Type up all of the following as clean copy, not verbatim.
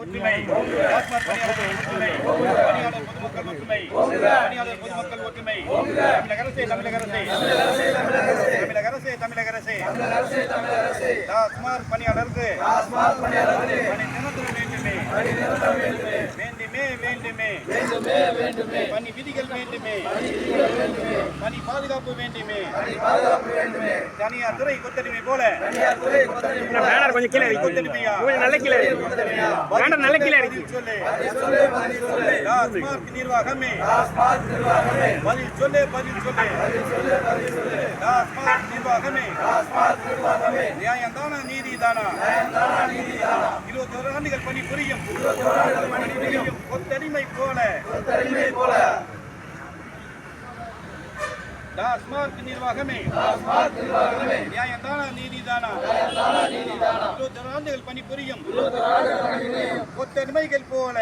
ஒற்றுமை, டாஸ்மாக் பணியாளர்கள் ஒற்றுமை, பணியாளர் பொதுமக்கள் ஒற்றுமை, பணியாளர் பொதுமக்கள் ஒற்றுமை. தமிழக அரசே, தமிழக அரசே, தமிழக அரசே, தமிழக அரசே, டாஸ்மாக் பணியாளருக்கு பணி நிரந்தரம் வேண்டுமே, வேண்டுமே, வேண்டுமே, பணி விதிகள் வேண்டுமே, பணி பாதுகாப்பு வேண்டுமே, தனியார் துறை கொத்தடிமை போல கொஞ்சம் கீழே கொத்தடிமையா நல்ல கீழே நல்ல கீழே சொல்லு டாஸ்மாக் நிர்வாகமே பதில் சொல்லு டாஸ்மாக் நிர்வாகமே நியாயம்தானா நீதிதானா 21 ஆண்டுகள் பணி புரியும் கொத்தடிமை போல டாஸ்மாக் நிர்வாகமே நியாயம்தானா நீதிதானா 21 ஆண்டுகள் பணி புரியும் கொத்தடிமைகள் போல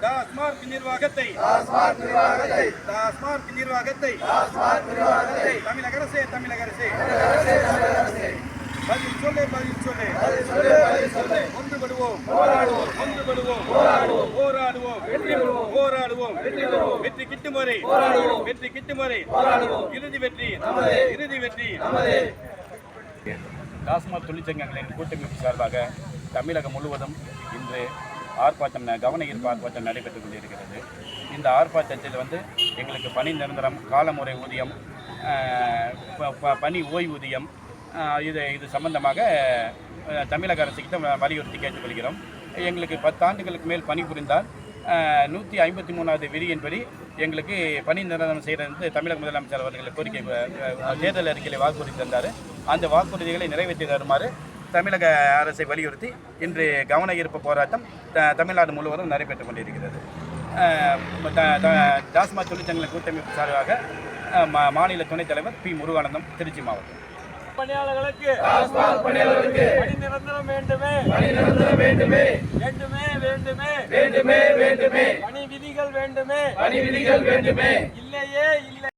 டாஸ்மாக் நிர்வாகத்தை தமிழக அரசே, தமிழக அரசே, பதில் சொல்லு ஒன்றுபடுவோம், போராடுவோம், வெற்றி கிட்டும் வரை இறுதி வெற்றி. டாஸ்மாக் தொழிற்சங்கங்களின் கூட்டமைப்பு சார்பாக தமிழகம் முழுவதும் இன்று ஆர்ப்பாட்டம், கவன ஈர்ப்பு ஆர்ப்பாட்டம் நடைபெற்றுக் கொண்டிருக்கிறது. இந்த ஆர்ப்பாட்டத்தில் எங்களுக்கு பணி நிரந்தரம், காலமுறை ஊதியம், பணி ஓய்வூதியம் இது சம்பந்தமாக தமிழக அரசுக்கிட்ட வலியுறுத்தி கேட்டுக்கொள்கிறோம். எங்களுக்கு 10 ஆண்டுகளுக்கு மேல் பணிபுரிந்தால் 153வது விதியின்படி எங்களுக்கு பணி நிரந்தரம் செய்கிறது தமிழக முதலமைச்சர் அவர்கள் கோரிக்கை தேர்தல் அறிக்கையில் வாக்குறுதி தந்தார். அந்த வாக்குறுதிகளை நிறைவேற்றி தருமாறு தமிழக அரசை வலியுறுத்தி இன்று கவன ஈர்ப்பு போராட்டம் தமிழ்நாடு முழுவதும் நடைபெற்றுக் கொண்டிருக்கிறது. டாஸ்மாக் தொழிற்சங்கங்களின் கூட்டமைப்பு சார்பாக மாநில துணைத் தலைவர் பி. முருகானந்தம், திருச்சி மாவட்டம். பணியாளர்களுக்கு பணி நிரந்தரம் வேண்டுமே, பணி விதிகள் வேண்டுமே, இல்லையே இல்லை.